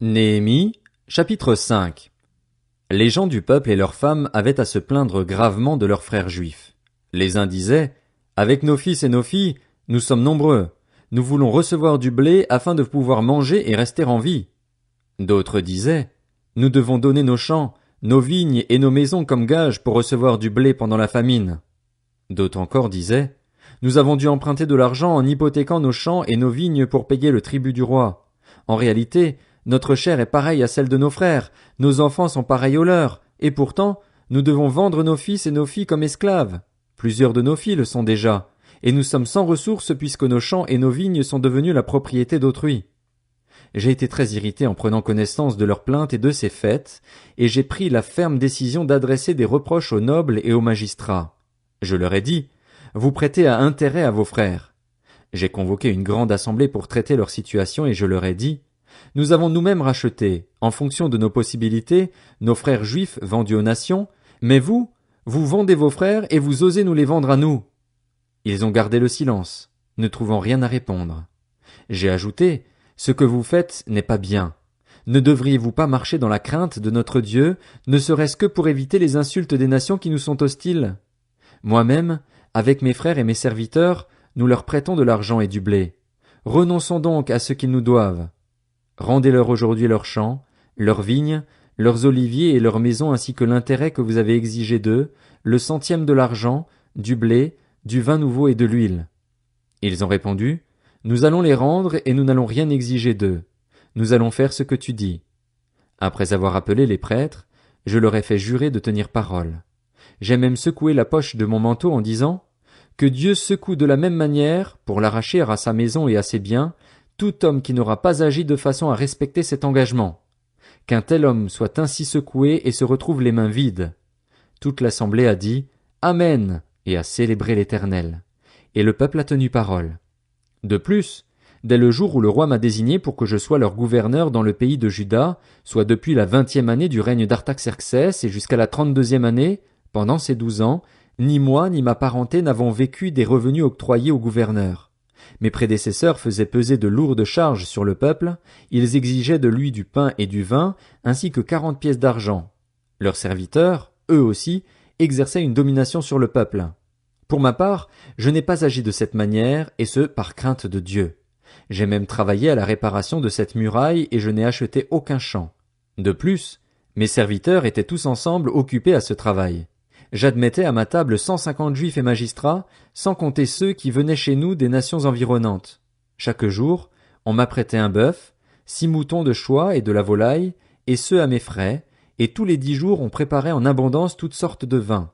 Néhémie, chapitre 5. Les gens du peuple et leurs femmes avaient à se plaindre gravement de leurs frères juifs. Les uns disaient, « Avec nos fils et nos filles, nous sommes nombreux. Nous voulons recevoir du blé afin de pouvoir manger et rester en vie. » D'autres disaient, « Nous devons donner nos champs, nos vignes et nos maisons comme gage pour recevoir du blé pendant la famine. » D'autres encore disaient, « Nous avons dû emprunter de l'argent en hypothéquant nos champs et nos vignes pour payer le tribut du roi. En réalité, notre chair est pareille à celle de nos frères, nos enfants sont pareils aux leurs, et pourtant, nous devons vendre nos fils et nos filles comme esclaves. Plusieurs de nos filles le sont déjà, et nous sommes sans ressources puisque nos champs et nos vignes sont devenus la propriété d'autrui. » J'ai été très irrité en prenant connaissance de leurs plaintes et de ces faits, et j'ai pris la ferme décision d'adresser des reproches aux nobles et aux magistrats. Je leur ai dit, « Vous prêtez à intérêt à vos frères. » J'ai convoqué une grande assemblée pour traiter leur situation et je leur ai dit, « Nous avons nous-mêmes racheté, en fonction de nos possibilités, nos frères juifs vendus aux nations, mais vous vendez vos frères et vous osez nous les vendre à nous. » Ils ont gardé le silence, ne trouvant rien à répondre. J'ai ajouté, « Ce que vous faites n'est pas bien. Ne devriez-vous pas marcher dans la crainte de notre Dieu, ne serait-ce que pour éviter les insultes des nations qui nous sont hostiles? Moi-même, avec mes frères et mes serviteurs, nous leur prêtons de l'argent et du blé. Renonçons donc à ce qu'ils nous doivent. Rendez-leur aujourd'hui leurs champs, leurs vignes, leurs oliviers et leurs maisons ainsi que l'intérêt que vous avez exigé d'eux, le centième de l'argent, du blé, du vin nouveau et de l'huile. » Ils ont répondu, « Nous allons les rendre et nous n'allons rien exiger d'eux. Nous allons faire ce que tu dis. » Après avoir appelé les prêtres, je leur ai fait jurer de tenir parole. J'ai même secoué la poche de mon manteau en disant, « Que Dieu secoue de la même manière, pour l'arracher à sa maison et à ses biens, tout homme qui n'aura pas agi de façon à respecter cet engagement. Qu'un tel homme soit ainsi secoué et se retrouve les mains vides. » Toute l'assemblée a dit « Amen » et a célébré l'Éternel. Et le peuple a tenu parole. De plus, dès le jour où le roi m'a désigné pour que je sois leur gouverneur dans le pays de Juda, soit depuis la 20e année du règne d'Artaxerxès et jusqu'à la 32e année, pendant ces 12 ans, ni moi ni ma parenté n'avons vécu des revenus octroyés au gouverneur. Mes prédécesseurs faisaient peser de lourdes charges sur le peuple, ils exigeaient de lui du pain et du vin, ainsi que 40 pièces d'argent. Leurs serviteurs, eux aussi, exerçaient une domination sur le peuple. Pour ma part, je n'ai pas agi de cette manière, et ce, par crainte de Dieu. J'ai même travaillé à la réparation de cette muraille et je n'ai acheté aucun champ. De plus, mes serviteurs étaient tous ensemble occupés à ce travail. J'admettais à ma table 150 juifs et magistrats, sans compter ceux qui venaient chez nous des nations environnantes. Chaque jour, on m'apprêtait un bœuf, 6 moutons de choix et de la volaille, et ceux à mes frais, et tous les 10 jours on préparait en abondance toutes sortes de vins.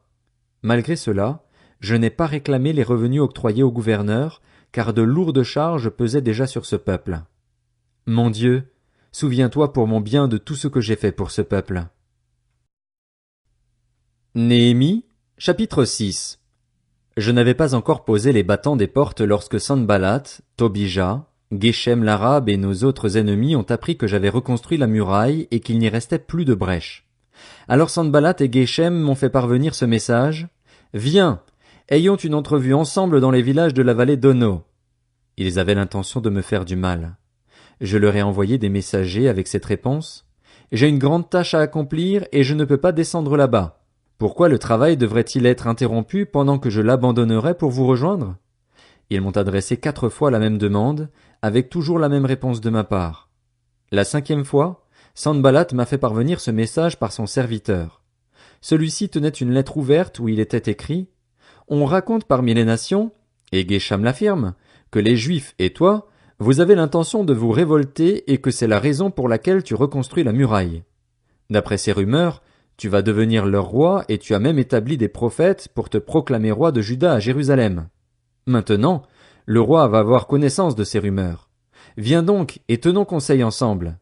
Malgré cela, je n'ai pas réclamé les revenus octroyés au gouverneur, car de lourdes charges pesaient déjà sur ce peuple. Mon Dieu, souviens-toi pour mon bien de tout ce que j'ai fait pour ce peuple. Néhémie, chapitre 6. Je n'avais pas encore posé les battants des portes lorsque Sanballat, Tobija, Geshem l'Arabe et nos autres ennemis ont appris que j'avais reconstruit la muraille et qu'il n'y restait plus de brèche. Alors Sanballat et Geshem m'ont fait parvenir ce message. « Viens, ayons une entrevue ensemble dans les villages de la vallée d'Ono. » Ils avaient l'intention de me faire du mal. Je leur ai envoyé des messagers avec cette réponse. « J'ai une grande tâche à accomplir et je ne peux pas descendre là-bas. Pourquoi le travail devrait-il être interrompu pendant que je l'abandonnerais pour vous rejoindre? » Ils m'ont adressé 4 fois la même demande, avec toujours la même réponse de ma part. La 5e fois, Sanballat m'a fait parvenir ce message par son serviteur. Celui-ci tenait une lettre ouverte où il était écrit « On raconte parmi les nations, et Geshem l'affirme, que les Juifs et toi, vous avez l'intention de vous révolter et que c'est la raison pour laquelle tu reconstruis la muraille. D'après ces rumeurs, tu vas devenir leur roi et tu as même établi des prophètes pour te proclamer roi de Juda à Jérusalem. Maintenant, le roi va avoir connaissance de ces rumeurs. Viens donc et tenons conseil ensemble. »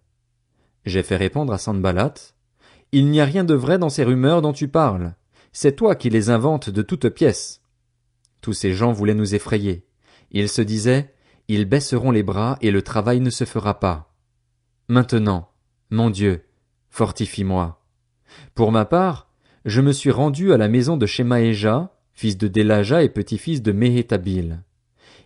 J'ai fait répondre à Sanballat. « Il n'y a rien de vrai dans ces rumeurs dont tu parles. C'est toi qui les inventes de toutes pièces. » Tous ces gens voulaient nous effrayer. Ils se disaient, « Ils baisseront les bras et le travail ne se fera pas. » Maintenant, mon Dieu, fortifie-moi. Pour ma part, je me suis rendu à la maison de Shemaéja, fils de Délaja et petit-fils de Méhétabil.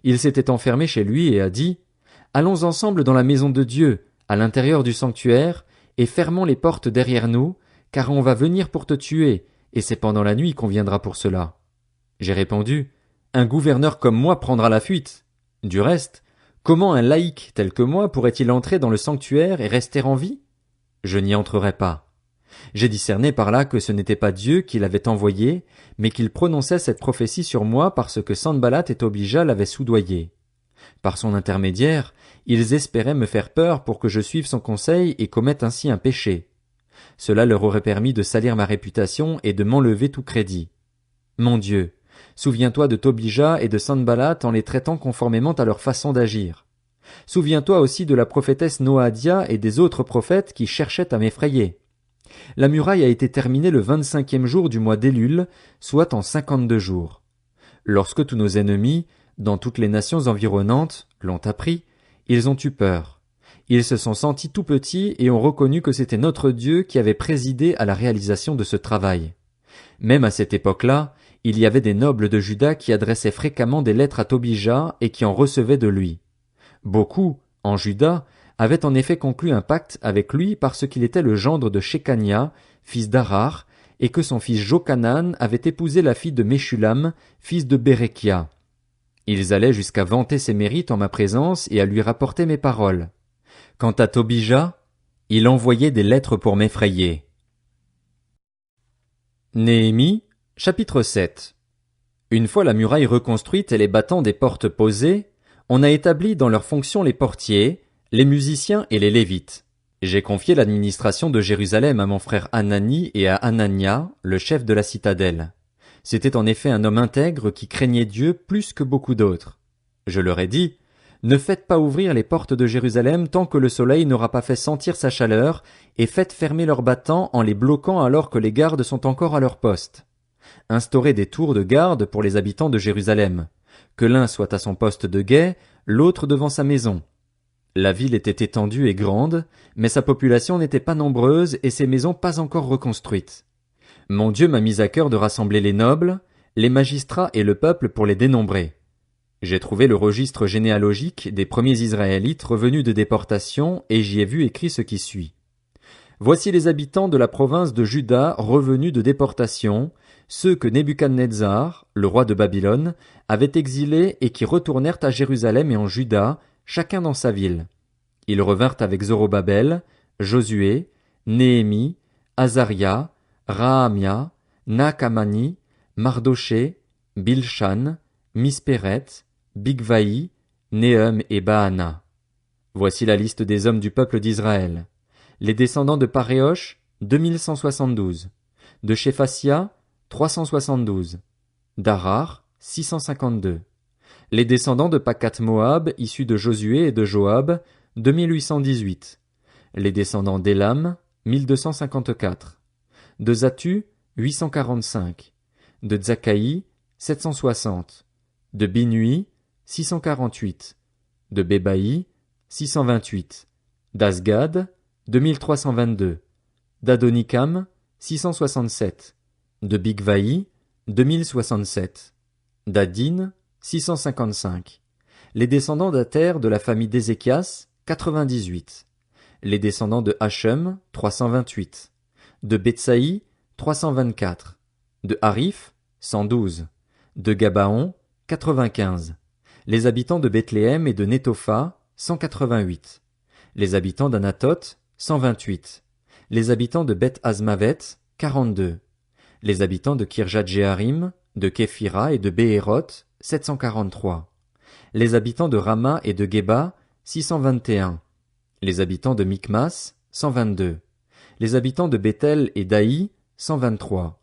Il s'était enfermé chez lui et a dit « Allons ensemble dans la maison de Dieu, à l'intérieur du sanctuaire, et fermons les portes derrière nous, car on va venir pour te tuer, et c'est pendant la nuit qu'on viendra pour cela. J'ai répondu, un gouverneur comme moi prendra la fuite. Du reste, comment un laïc tel que moi pourrait-il entrer dans le sanctuaire et rester en vie? Je n'y entrerai pas. J'ai discerné par là que ce n'était pas Dieu qui l'avait envoyé, mais qu'il prononçait cette prophétie sur moi parce que Sanballat et Tobija l'avaient soudoyé. Par son intermédiaire, ils espéraient me faire peur pour que je suive son conseil et commette ainsi un péché. Cela leur aurait permis de salir ma réputation et de m'enlever tout crédit. Mon Dieu, souviens-toi de Tobija et de Sanballat en les traitant conformément à leur façon d'agir. Souviens-toi aussi de la prophétesse Noadia et des autres prophètes qui cherchaient à m'effrayer. La muraille a été terminée le 25e jour du mois d'Élul, soit en 52 jours. Lorsque tous nos ennemis, dans toutes les nations environnantes, l'ont appris, ils ont eu peur. Ils se sont sentis tout petits et ont reconnu que c'était notre Dieu qui avait présidé à la réalisation de ce travail. Même à cette époque-là, il y avait des nobles de Juda qui adressaient fréquemment des lettres à Tobija et qui en recevaient de lui. Beaucoup, en Juda, avaient en effet conclu un pacte avec lui parce qu'il était le gendre de Shekania, fils d'Arar, et que son fils Jochanan avait épousé la fille de Meshulam, fils de Bérekia. Ils allaient jusqu'à vanter ses mérites en ma présence et à lui rapporter mes paroles. Quant à Tobija, il envoyait des lettres pour m'effrayer. Néhémie, chapitre 7. Une fois la muraille reconstruite et les battants des portes posés, on a établi dans leurs fonctions les portiers, les musiciens et les Lévites. J'ai confié l'administration de Jérusalem à mon frère Hanani et à Hanania, le chef de la citadelle. C'était en effet un homme intègre qui craignait Dieu plus que beaucoup d'autres. Je leur ai dit, ne faites pas ouvrir les portes de Jérusalem tant que le soleil n'aura pas fait sentir sa chaleur, et faites fermer leurs battants en les bloquant alors que les gardes sont encore à leur poste. Instaurez des tours de garde pour les habitants de Jérusalem. Que l'un soit à son poste de guet, l'autre devant sa maison. La ville était étendue et grande, mais sa population n'était pas nombreuse et ses maisons pas encore reconstruites. Mon Dieu m'a mis à cœur de rassembler les nobles, les magistrats et le peuple pour les dénombrer. J'ai trouvé le registre généalogique des premiers Israélites revenus de déportation et j'y ai vu écrit ce qui suit. Voici les habitants de la province de Juda revenus de déportation, ceux que Nebuchadnezzar, le roi de Babylone, avait exilés et qui retournèrent à Jérusalem et en Juda, chacun dans sa ville. Ils revinrent avec Zorobabel, Josué, Néhémie, Azaria, Rahamia, Nakamani, Mardoché, Bilshan, Mispéret, Bigvaï, Néhum et Baana. Voici la liste des hommes du peuple d'Israël. Les descendants de Paréosh, 2172. De Shéphasia, 372. d'Arar, 652. Les descendants de Pakat-Moab, issus de Josué et de Joab, 2818. Les descendants d'Élam, 1254. De Zatu, 845. De Tzakaï, 760. De Binui, 648. De Bébaï, 628. d'Asgad, 2322. d'Adonikam, 667. De Bigvaï, 2067. d'Adin, 655. Les descendants d'Ater de la famille d'Ézéchias, 98. Les descendants de Hachem, 328. De Betsaï, 324. De Harif, 112. De Gabaon, 95. Les habitants de Bethléem et de Netopha, 188. Les habitants d'Anatoth, 128. Les habitants de Beth Azmavet, 42. Les habitants de Kirjat-Jéarim, de Képhira et de Béhéroth, 743. Les habitants de Rama et de Geba, 621. Les habitants de Mikmas, 122. Les habitants de Bethel et d'Aï, 123.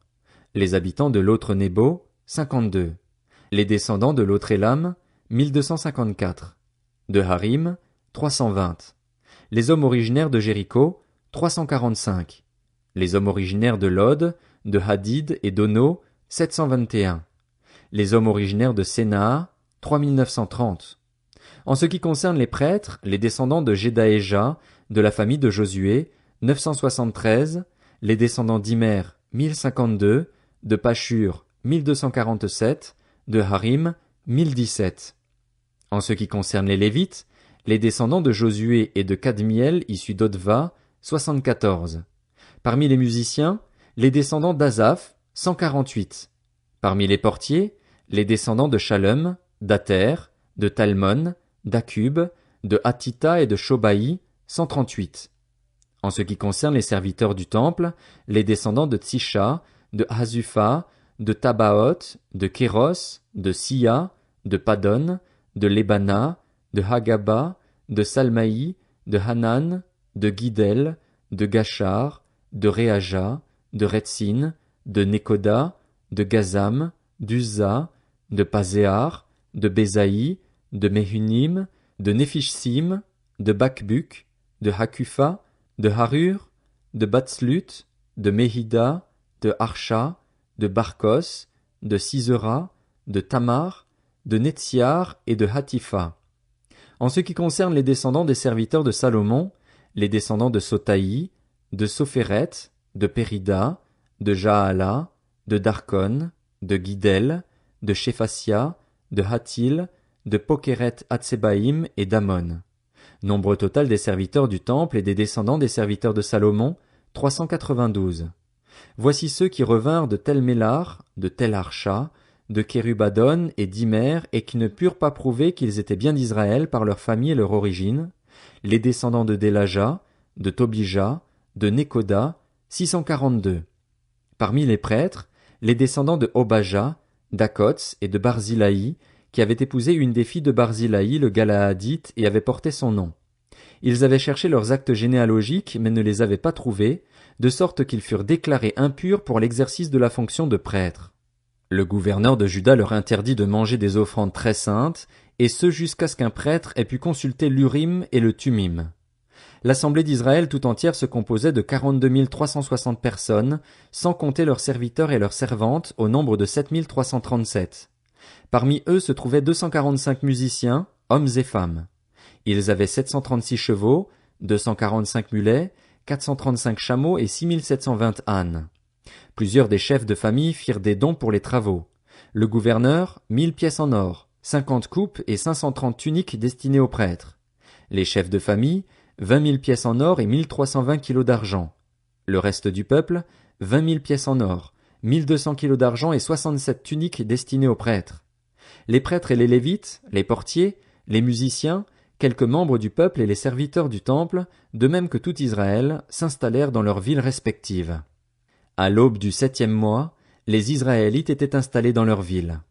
Les habitants de l'autre Nebo, 52. Les descendants de l'autre Élam, 1254. De Harim, 320. Les hommes originaires de Jéricho, 345. Les hommes originaires de Lod, de Hadid et d'Ono, 721. Les hommes originaires de Sénaa, 3930. En ce qui concerne les prêtres, les descendants de Jedaéja, de la famille de Josué, 973, les descendants d'Imer, 1052, de Pashur, 1247, de Harim, 1017. En ce qui concerne les Lévites, Les descendants de Josué et de Kadmiel issus d'Odva, 74. Parmi les musiciens, les descendants d'Asaph, 148. Parmi les portiers, les descendants de Shalom, d'Ater, de Talmon, d'Akub, de Hatita et de Shobaï, 138. En ce qui concerne les serviteurs du temple, les descendants de Tsisha, de Hasupha, de Tabaoth, de Kéros, de Sia, de Padon, de Lebana, de Hagaba, de Salmaï, de Hanan, de Guidel, de Gachar, de Réaja, de Retsin, de Nekoda, de Gazam, d'Uza, de Pazéar, de Bézaï, de Mehunim, de Nephishsim, de Bakbuk, de Hakufa, de Harur, de Batslut, de Mehida, de Harsha, de Barkos, de Sisera, de Tamar, de Netziar et de Hatifa. En ce qui concerne les descendants des serviteurs de Salomon, les descendants de Sotaï, de Sophéret, de Périda, de Jaala, de Darkon, de Guidel, de Shephasia, de Hatil, de Pokeret Hatsebaïm et d'Amon. Nombre total des serviteurs du temple et des descendants des serviteurs de Salomon, 392. Voici ceux qui revinrent de Tel Mélar, de Tel Harsha, de Kérubadon et d'Imer et qui ne purent pas prouver qu'ils étaient bien d'Israël par leur famille et leur origine, les descendants de Délaja, de Tobija, de Nekoda, 642. Parmi les prêtres, les descendants de Obaja, d'Akots et de Barzilaï, qui avaient épousé une des filles de Barzilaï le Galaadite et avaient porté son nom. Ils avaient cherché leurs actes généalogiques mais ne les avaient pas trouvés, de sorte qu'ils furent déclarés impurs pour l'exercice de la fonction de prêtre. Le gouverneur de Juda leur interdit de manger des offrandes très saintes, et ce jusqu'à ce qu'un prêtre ait pu consulter l'Urim et le Tumim. L'assemblée d'Israël tout entière se composait de 42 360 personnes, sans compter leurs serviteurs et leurs servantes, au nombre de 7 337. Parmi eux se trouvaient 245 musiciens, hommes et femmes. Ils avaient 736 chevaux, 245 mulets, 435 chameaux et 6720 ânes. Plusieurs des chefs de famille firent des dons pour les travaux. Le gouverneur, 1000 pièces en or, 50 coupes et 530 tuniques destinées aux prêtres. Les chefs de famille, 20 000 pièces en or et 1320 kilos d'argent. Le reste du peuple, 20 000 pièces en or, 1200 kilos d'argent et 67 tuniques destinées aux prêtres. Les prêtres et les Lévites, les portiers, les musiciens, quelques membres du peuple et les serviteurs du temple, de même que tout Israël, s'installèrent dans leurs villes respectives. À l'aube du 7e mois, les Israélites étaient installés dans leurs villes.